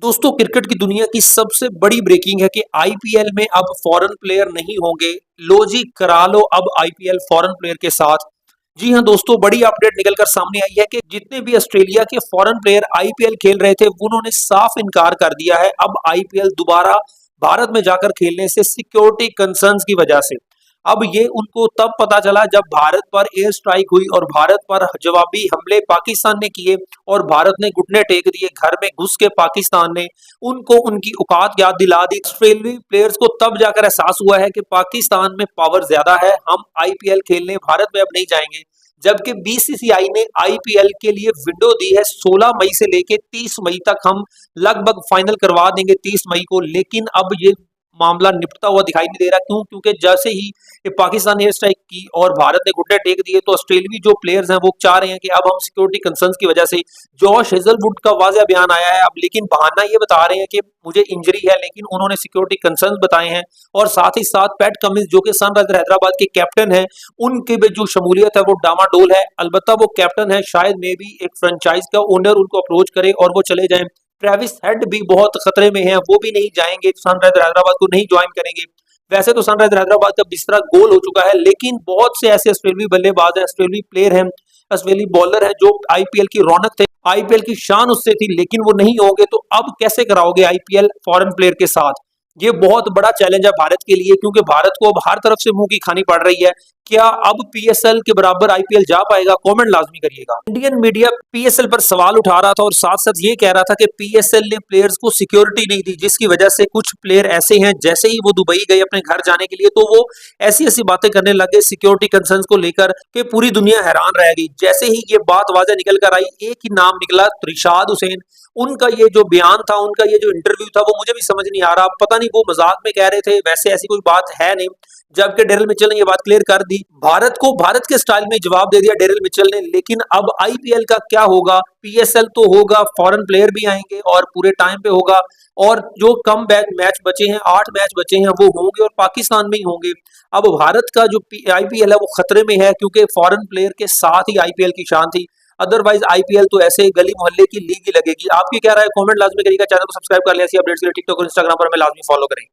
दोस्तों क्रिकेट की दुनिया की सबसे बड़ी ब्रेकिंग है कि आईपीएल में अब फॉरेन प्लेयर नहीं होंगे। लो जी करा लो अब आईपीएल फॉरेन प्लेयर के साथ। जी हां दोस्तों, बड़ी अपडेट निकलकर सामने आई है कि जितने भी ऑस्ट्रेलिया के फॉरेन प्लेयर आईपीएल खेल रहे थे उन्होंने साफ इनकार कर दिया है अब आईपीएल दोबारा भारत में जाकर खेलने से, सिक्योरिटी कंसर्न्स की वजह से। अब ये उनको तब पता चला जब भारत पर एयर स्ट्राइक हुई और भारत पर जवाबी हमले पाकिस्तान ने किए और भारत ने घुटने टेक दिए। घर में घुस के पाकिस्तान ने उनको उनकी औकात याद दिला दी। ऑस्ट्रेलियाई प्लेयर्स को तब जाकर एहसास हुआ है कि पाकिस्तान में पावर ज्यादा है, हम आईपीएल खेलने भारत में अब नहीं जाएंगे। जबकि बीसीसीआई ने आईपीएल के लिए विंडो दी है 16 मई से लेके 30 मई तक, हम लगभग फाइनल करवा देंगे 30 मई को। लेकिन अब ये मामला निपटता हुआ दिखाई नहीं दे रहा। क्यों? क्योंकि जैसे ही ये पाकिस्तान एयर स्ट्राइक की और भारत ने घुटने टेक दिए तो ऑस्ट्रेलियाई जो प्लेयर्स हैं वो चाह रहे हैं कि अब हम सिक्योरिटी कंसर्न्स की वजह से, जॉश हेजलवुड का वाज़ेह बयान आया है अब, लेकिन बहाना ये बता रहे हैं कि मुझे इंजरी है, लेकिन उन्होंने सिक्योरिटी कंसर्न्स बताए हैं। और साथ ही साथ पैट कमिंस जो कि सनराइजर हैदराबाद के कैप्टन हैं, उनकी भी जो शमूलियत है वो डामाडोल है। अलबत्ता वो कैप्टन है, शायद मे भी एक फ्रेंचाइज का ओनर उनको अप्रोच करे और वो चले जाएं। ट्रेविस हेड भी बहुत खतरे में है, वो भी नहीं जाएंगे, सनराइजर हैदराबाद को नहीं ज्वाइन करेंगे। वैसे तो सनराइजर हैदराबाद का बिस्तरा गोल हो चुका है, लेकिन बहुत से ऐसे ऑस्ट्रेलियाई बल्लेबाज हैं, ऑस्ट्रेलियाई प्लेयर हैं, ऑस्ट्रेलियाई बॉलर हैं जो आईपीएल की रौनक थे, आईपीएल की शान उससे थी, लेकिन वो नहीं होंगे। तो अब कैसे कराओगे आईपीएल फॉरेन प्लेयर के साथ? ये बहुत बड़ा चैलेंज है भारत के लिए, क्योंकि भारत को अब हर तरफ से मुंह की खानी पड़ रही है। क्या अब पीएसएल के बराबर आईपीएल जा पाएगा? कमेंट लाजमी करिएगा। इंडियन मीडिया पीएसएल पर सवाल उठा रहा था और साथ साथ ये कह रहा था कि पीएसएल ने प्लेयर्स को सिक्योरिटी नहीं दी, जिसकी वजह से कुछ प्लेयर ऐसे हैं, जैसे ही वो दुबई गए अपने घर जाने के लिए तो वो ऐसी ऐसी बातें करने लगे सिक्योरिटी कंसर्न्स को लेकर कि पूरी दुनिया हैरान रह गई। जैसे ही ये बात वाज़ेह निकल कर आई, एक ही नाम निकला, रिशाद हुसैन। उनका ये जो बयान था, उनका ये जो इंटरव्यू था, वो मुझे भी समझ नहीं आ रहा, पता नहीं वो मजाक में कह रहे थे, वैसे ऐसी कोई बात है नहीं। जबकि डेरिल मिचेल ने ये बात क्लियर कर दी, भारत को भारत के स्टाइल में जवाब दे दिया डेरिल मिचेल ने। लेकिन अब आईपीएल का क्या होगा? पीएसएल तो होगा, फॉरेन प्लेयर भी आएंगे और पूरे टाइम पे होगा। और जो कम बैक मैच बचे हैं, 8 मैच बचे हैं, वो होंगे और पाकिस्तान में ही होंगे। अब भारत का जो आईपीएल है वो खतरे में है, क्योंकि फॉरेन प्लेयर के साथ ही आईपीएल की शान थी। अदरवाइज आईपीएल तो ऐसे गली मोहल्ले की लीग ही लगेगी। आपकी क्या राय? कमेंट लाजमी करिएगा। चैनल को सब्सक्राइब कर लिया, ऐसी अपडेट्स के लिए टिकटॉक और इंस्टाग्राम पर हमें लाजमी फॉलो करें।